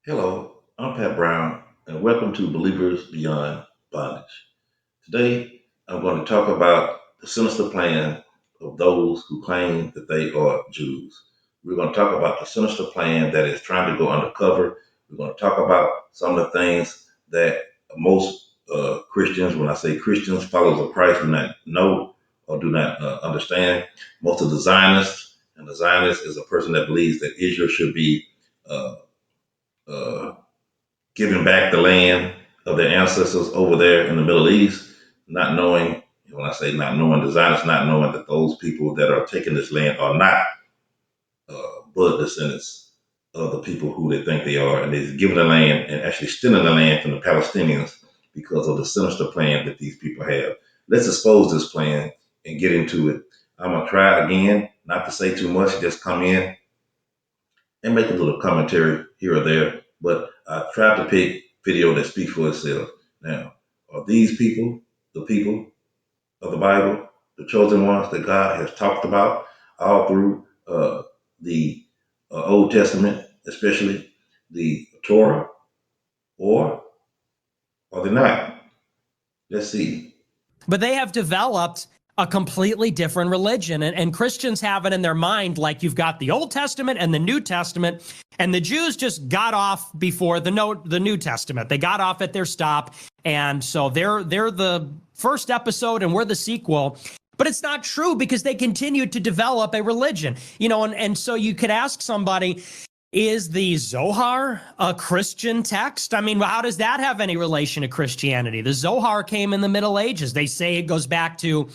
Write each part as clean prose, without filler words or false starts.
Hello, I'm Pat Brown, and welcome to Believers Beyond Bondage. Today, I'm going to talk about the sinister plan of those who claim that they are Jews. We're going to talk about the sinister plan that is trying to go undercover. We're going to talk about some of the things that most Christians, when I say Christians, followers of Christ, do not know or do not understand. Most of the Zionists, and the Zionist is a person that believes that Israel should be uh, uh, giving back the land of their ancestors over there in the Middle East, not knowing, when I say not knowing, the Zionists not knowing that those people that are taking this land are not blood descendants of the people who they think they are, and they're giving the land and actually stealing the land from the Palestinians because of the sinister plan that these people have. Let's expose this plan and get into it. I'm gonna try again, not to say too much, just come in and make a little commentary here or there. But I tried to pick video that speaks for itself. Now, are these people the people of the Bible, the chosen ones that God has talked about all through the Old Testament, especially the Torah, or are they not? Let's see. But they have developed a completely different religion. And Christians have it in their mind like you've got the Old Testament and the New Testament, and the Jews just got off before the New Testament. They got off at their stop, and so they're the first episode and we're the sequel. But it's not true because they continued to develop a religion. And so you could ask somebody, is the Zohar a Christian text? I mean, how does that have any relation to Christianity? The Zohar came in the Middle Ages. They say it goes back to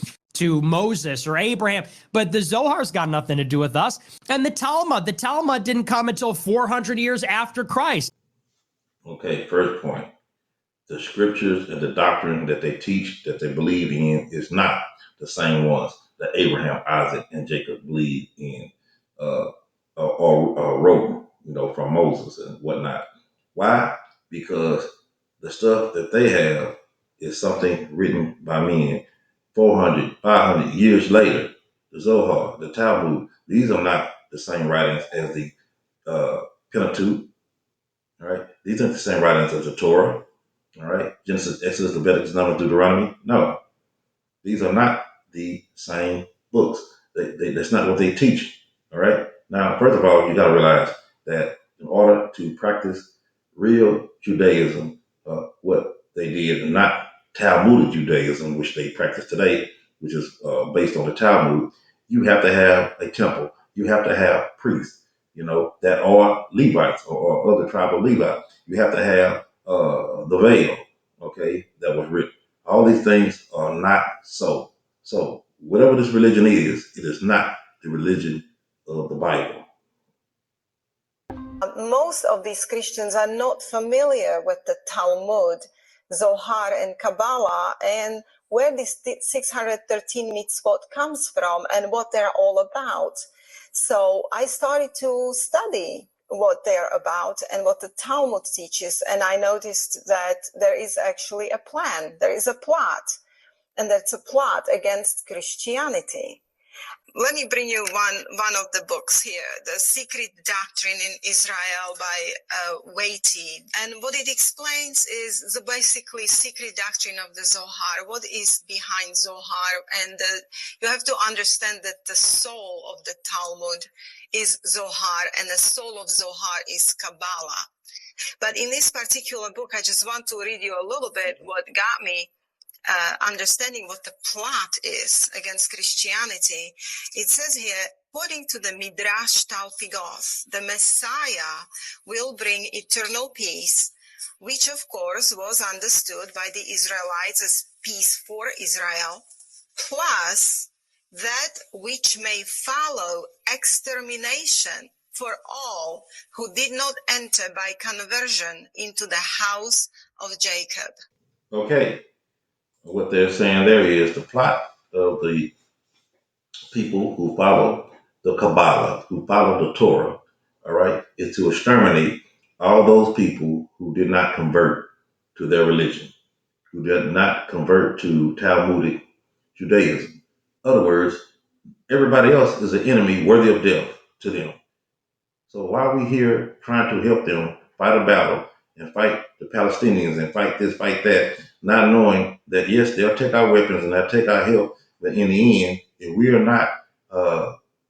Moses or Abraham, but the Zohar's got nothing to do with us. And the Talmud didn't come until 400 years after Christ. Okay, first point. The scriptures and the doctrine that they teach, that they believe in, is not the same ones that Abraham, Isaac, and Jacob believed in uh, or wrote, from Moses and whatnot. Why? Because the stuff that they have is something written by men 400, 500 years later. The Zohar, the Talmud, these are not the same writings as the Pentateuch, all right? These aren't the same writings as the Torah, all right? Genesis, Exodus, Leviticus, Numbers, Deuteronomy. No, these are not the same books. That's not what they teach. All right. Now, first of all, you got to realize that in order to practice real Judaism, what they did, and not Talmudic Judaism, which they practice today, which is based on the Talmud, you have to have a temple. You have to have priests, that are Levites or other tribal Levites. You have to have the veil, okay, that was written. All these things are not so. So whatever this religion is, it is not the religion of the Bible. Most of these Christians are not familiar with the Talmud, Zohar, and Kabbalah, and where this 613 mitzvot comes from and what they're all about. So I started to study what they're about and what the Talmud teaches, and I noticed that there is actually a plan, there is a plot, and that's a plot against Christianity. Let me bring you one of the books here, The Secret Doctrine in Israel by Waiti. And what it explains is the basically secret doctrine of the Zohar, what is behind Zohar. And you have to understand that the soul of the Talmud is Zohar, and the soul of Zohar is Kabbalah. But in this particular book, I just want to read you a little bit what got me understanding what the plot is against Christianity. It says here, according to the Midrash Talpigoth, the Messiah will bring eternal peace, which of course was understood by the Israelites as peace for Israel, plus that which may follow extermination for all who did not enter by conversion into the house of Jacob. Okay. What they're saying there is the plot of the people who follow the Kabbalah, who follow the Torah, all right, is to exterminate all those people who did not convert to their religion, who did not convert to Talmudic Judaism. In other words, everybody else is an enemy worthy of death to them. So why are we here trying to help them fight a battle and fight the Palestinians and fight this, fight that, not knowing that yes, they'll take our weapons and they'll take our help, but in the end, if we are not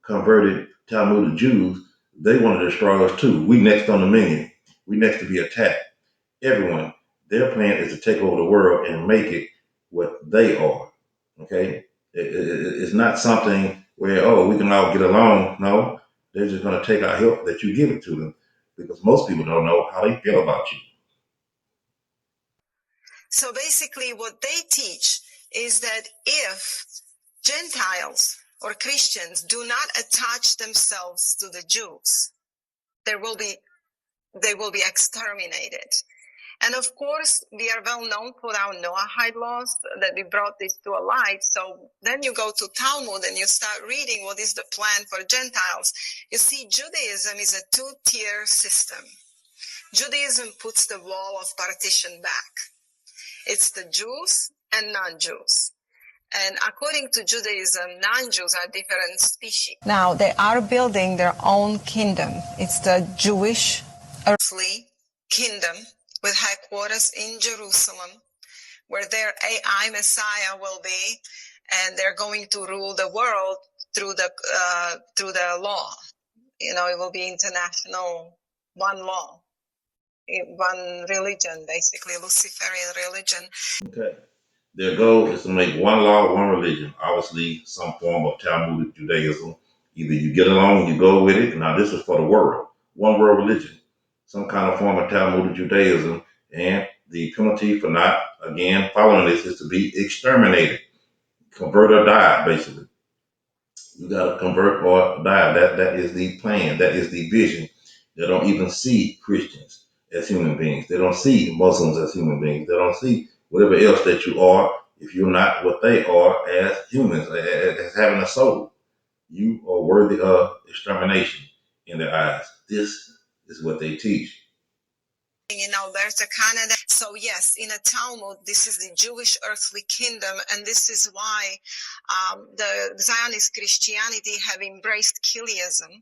converted Talmudic Jews, they want to destroy us too. We next on the menu. We next to be attacked. Everyone, their plan is to take over the world and make it what they are. Okay, it's not something where we can all get along. No, they're just going to take our help that you give it to them, because most people don't know how they feel about you. So basically, what they teach is that if Gentiles or Christians do not attach themselves to the Jews, they will be exterminated. And of course, we are well known for our Noahide laws that we brought this to a light. So then you go to Talmud and you start reading what is the plan for Gentiles. You see, Judaism is a two-tier system. Judaism puts the wall of partition back. It's the Jews and non-Jews. And according to Judaism, non-Jews are different species. Now, they are building their own kingdom. It's the Jewish earthly kingdom with headquarters in Jerusalem, where their AI Messiah will be, and they're going to rule the world through the law. You know, it will be international, one law, one religion, basically, Luciferian religion. Okay. Their goal is to make one law, one religion, obviously some form of Talmudic Judaism. Either you get along, you go with it. Now, this is for the world. One world religion, some kind of form of Talmudic Judaism. And the penalty for not, again, following this is to be exterminated. Convert or die, basically. You got to convert or die. That is the plan. That is the vision. They don't even see Christians as human beings. They don't see Muslims as human beings. They don't see whatever else that you are if you're not what they are as humans, as having a soul. You are worthy of extermination in their eyes. This is what they teach. In Alberta, Canada. So yes, in a Talmud, this is the Jewish earthly kingdom, and this is why the Zionist Christianity have embraced Kiliism,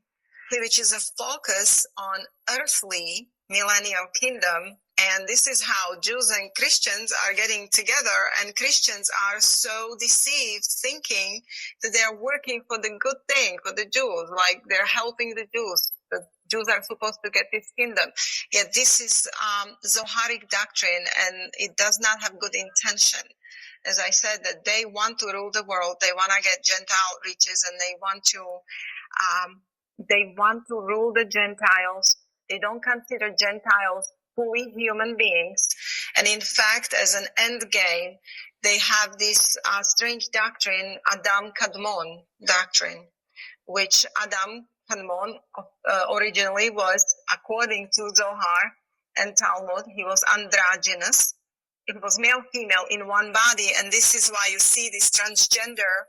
which is a focus on earthly millennial kingdom. And this is how Jews and Christians are getting together, and Christians are so deceived, thinking that they're working for the good thing, for the Jews, like they're helping the Jews. The Jews are supposed to get this kingdom. Yet this is Zoharic doctrine, and it does not have good intention. As I said, that they want to rule the world, they want to get Gentile riches, and they want to rule the Gentiles. They don't consider Gentiles fully human beings. And in fact, as an end game, they have this strange doctrine, Adam Kadmon doctrine, which Adam Kadmon originally was, according to Zohar and Talmud, he was androgynous. It was male, female in one body. And this is why you see this transgender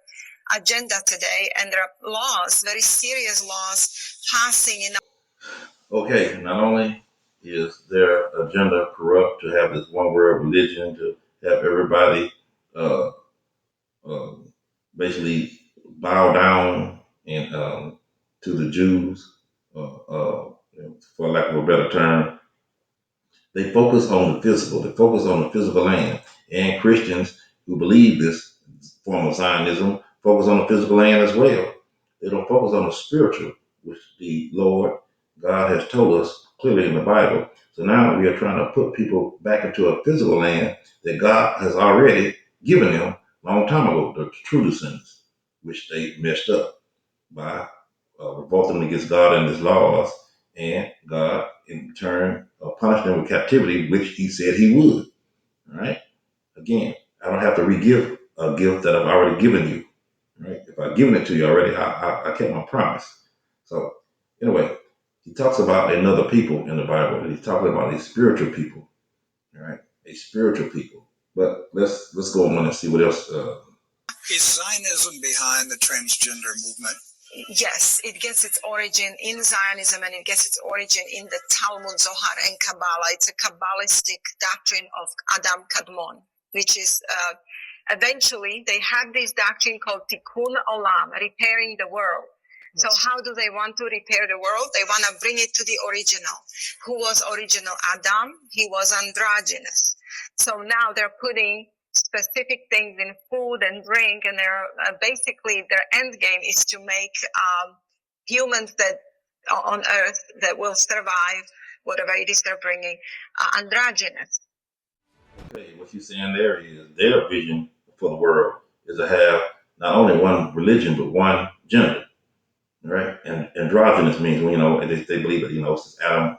agenda today, and there are laws, very serious laws, passing in. Okay, not only is their agenda corrupt to have this one world religion, to have everybody uh, uh, basically bow down and to the Jews, for lack of a better term. They focus on the physical. They focus on the physical land. And Christians who believe this form of Zionism focus on the physical land as well. They don't focus on the spiritual, which the Lord God has told us clearly in the Bible. So now we are trying to put people back into a physical land that God has already given them a long time ago, the true descendants, which they messed up by revolting against God and his laws, and God in turn punished them with captivity, which he said he would. All right. Again, I don't have to re-give a gift that I've already given you. Right? If I've given it to you already, I kept my promise. So anyway, he talks about another people in the Bible, and he's talking about these spiritual people. All right, a spiritual people. But let's go on and see what else. Is Zionism behind the transgender movement? Yes, it gets its origin in Zionism, and it gets its origin in the Talmud, Zohar, and Kabbalah. It's a Kabbalistic doctrine of Adam Kadmon, which is eventually they have this doctrine called Tikkun Olam, repairing the world. So how do they want to repair the world? They want to bring it to the original. Who was original Adam? He was androgynous. So now they're putting specific things in food and drink, and they're basically their end game is to make humans that on Earth that will survive whatever it is they're bringing androgynous. Okay, what you're saying there is their vision for the world is to have not only one religion but one gender, right? And androgynous means, they believe that, since Adam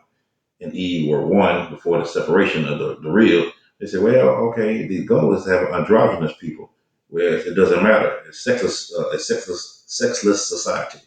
and Eve were one before the separation of the real, they say, well, okay, the goal is to have androgynous people, whereas it doesn't matter. It's sexless society,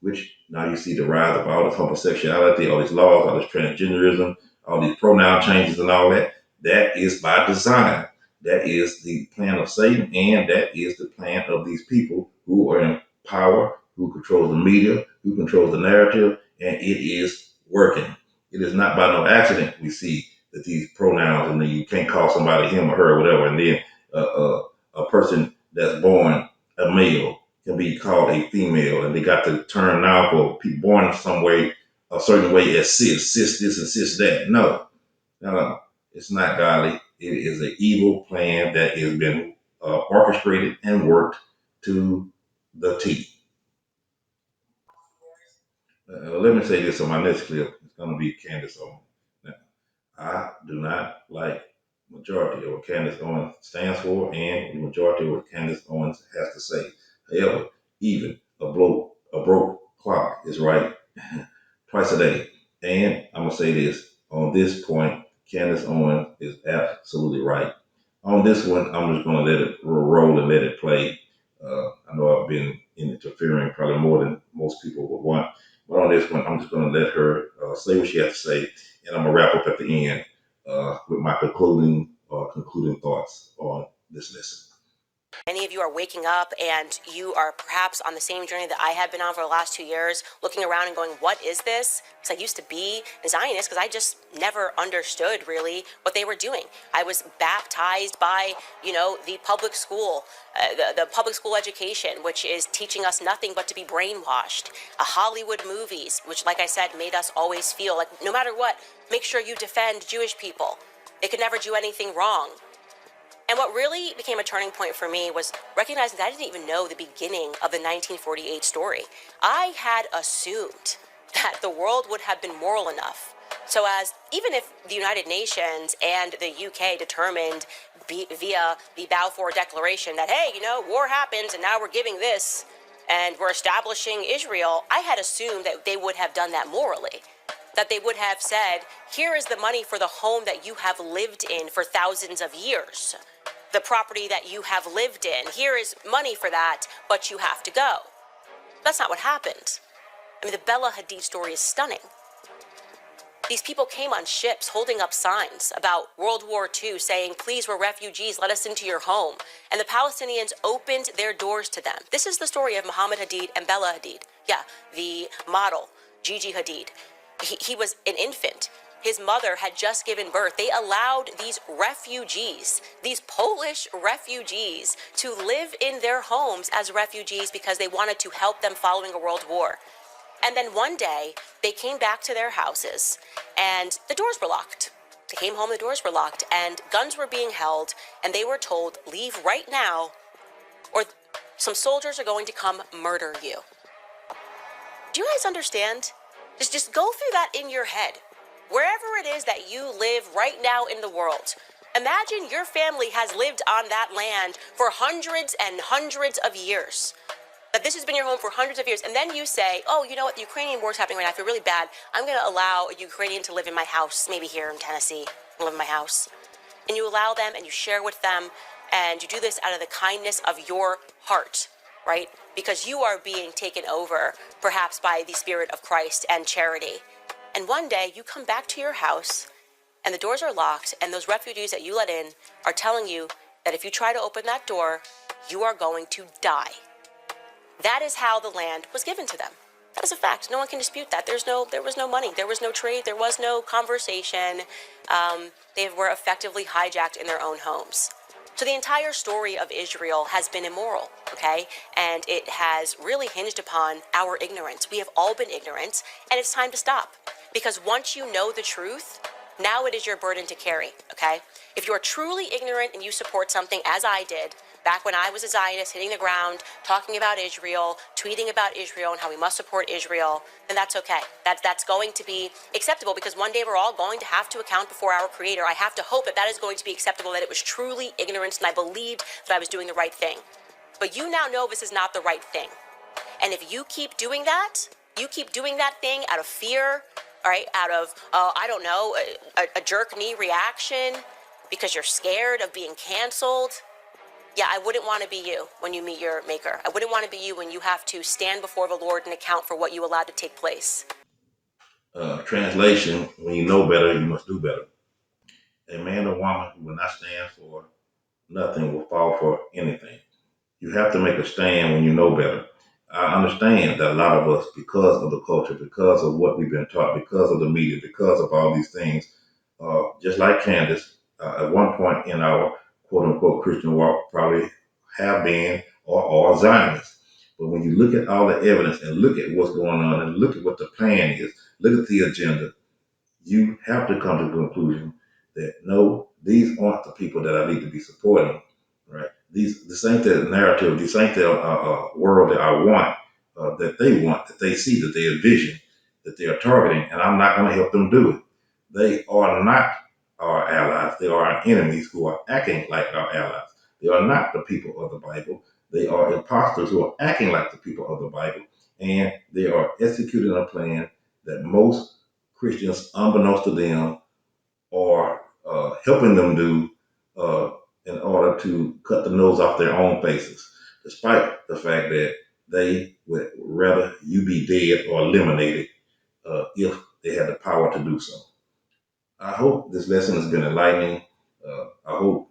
which now you see the rise of all this homosexuality, all these laws, all this transgenderism, all these pronoun changes and all that. That is by design. That is the plan of Satan, and that is the plan of these people who are in power, who control the media, who controls the narrative, and it is working. It is not by no accident we see that these pronouns, and then you can't call somebody him or her or whatever, and then a person that's born a male can be called a female, and they got the term now for people born some way, a certain way as cis this and cis that. No, it's not godly. It is an evil plan that has been orchestrated and worked to the T. Let me say this on my next clip. It's going to be Candace Owens. Now, I do not like majority of what Candace Owens stands for and the majority of what Candace Owens has to say. However, even a broke clock is right twice a day. And I'm gonna say this on this point, Candace Owens is absolutely right. On this one, I'm just gonna let it roll and let it play. I know I've been interfering probably more than most people would want, but on this one, I'm just gonna let her say what she has to say, and I'm gonna wrap up at the end with my concluding thoughts on this lesson. Many of you are waking up and you are perhaps on the same journey that I have been on for the last 2 years, looking around and going, what is this? Because I used to be a Zionist because I just never understood really what they were doing. I was baptized by, the public school, the public school education, which is teaching us nothing but to be brainwashed. Hollywood movies, which, like I said, made us always feel like no matter what, make sure you defend Jewish people. They could never do anything wrong. And what really became a turning point for me was recognizing that I didn't even know the beginning of the 1948 story. I had assumed that the world would have been moral enough so as, even if the United Nations and the UK determined via the Balfour Declaration that, hey, war happens and now we're giving this and we're establishing Israel, I had assumed that they would have done that morally. That they would have said, here is the money for the home that you have lived in for thousands of years. The property that you have lived in. Here is money for that, but you have to go. That's not what happened. I mean, the Bella Hadid story is stunning. These people came on ships holding up signs about World War II saying, please, we're refugees, let us into your home. And the Palestinians opened their doors to them. This is the story of Muhammad Hadid and Bella Hadid. Yeah, the model, Gigi Hadid. He was an infant. His mother had just given birth. They allowed these refugees, these Polish refugees, to live in their homes as refugees because they wanted to help them following a world war. And then one day, they came back to their houses, and the doors were locked. They came home, the doors were locked, and guns were being held, and they were told, leave right now, or some soldiers are going to come murder you. Do you guys understand? Just go through that in your head. Wherever it is that you live right now in the world, imagine your family has lived on that land for hundreds and hundreds of years. That this has been your home for hundreds of years. And then you say, oh, you know what? The Ukrainian war is happening right now. I feel really bad. I'm going to allow a Ukrainian to live in my house, maybe here in Tennessee, live in my house. And you allow them and you share with them. And you do this out of the kindness of your heart, right? Because you are being taken over, perhaps by the Spirit of Christ and charity. And one day you come back to your house and the doors are locked, and those refugees that you let in are telling you that if you try to open that door, you are going to die. That is how the land was given to them. That is a fact. No one can dispute that. There was no money. There was no trade. There was no conversation. They were effectively hijacked in their own homes. So the entire story of Israel has been immoral, okay? And it has really hinged upon our ignorance. We have all been ignorant, and it's time to stop. Because once you know the truth, now it is your burden to carry, okay? If you are truly ignorant and you support something, as I did, back when I was a Zionist hitting the ground, talking about Israel, tweeting about Israel and how we must support Israel, then that's okay. That's going to be acceptable, because one day we're all going to have to account before our Creator. I have to hope that that is going to be acceptable, that it was truly ignorance and I believed that I was doing the right thing. But you now know this is not the right thing. And if you keep doing that, thing out of fear, all right, out of, I don't know, a jerk knee reaction, because you're scared of being canceled. Yeah, I wouldn't want to be you when you meet your maker. I wouldn't want to be you when you have to stand before the Lord and account for what you allowed to take place. Translation, when you know better, you must do better. A man or woman who will not stand for nothing will fall for anything. You have to make a stand when you know better. I understand that a lot of us, because of the culture, because of what we've been taught, because of the media, because of all these things, just like Candace, at one point in our quote unquote Christian walk, probably have been or are Zionists. But when you look at all the evidence and look at what's going on and look at what the plan is, look at the agenda, you have to come to the conclusion that no, these aren't the people that I need to be supporting, right? This ain't the narrative, this ain't the world that I want, that they see, that they envision, that they are targeting, and I'm not going to help them do it. They are not our allies. They are our enemies who are acting like our allies. They are not the people of the Bible. They are imposters who are acting like the people of the Bible, and they are executing a plan that most Christians, unbeknownst to them, are helping them do in order to cut the nose off their own faces, despite the fact that they would rather you be dead or eliminated if they had the power to do so. I hope this lesson has been enlightening. I hope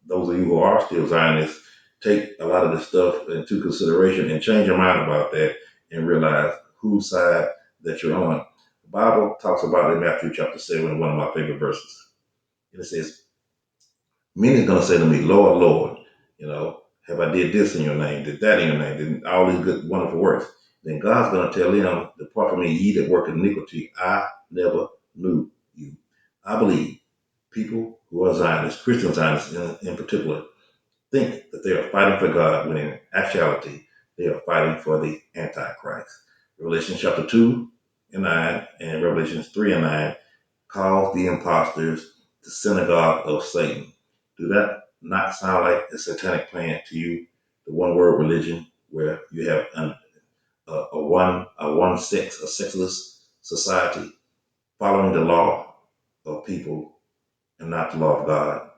those of you who are still Zionists take a lot of this stuff into consideration and change your mind about that and realize whose side that you're on. The Bible talks about it in Matthew chapter 7, one of my favorite verses. And it says, many is going to say to me, Lord, Lord, have I did this in your name, did that in your name, did all these good, wonderful works. Then God's going to tell them, depart from me, ye that work iniquity, I never knew you. I believe people who are Zionists, Christian Zionists in particular, think that they are fighting for God when in actuality they are fighting for the Antichrist. Revelation chapter 2 and 9 and Revelation 3 and 9 calls the imposters the synagogue of Satan. Do that not sound like a satanic plan to you? The one word religion where you have a sexless society following the law of people and not the law of God.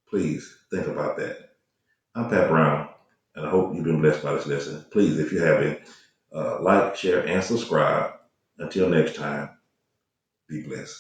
Please think about that. I'm Pat Brown, and I hope you've been blessed by this lesson. Please, if you have been, like, share, and subscribe. Until next time, be blessed.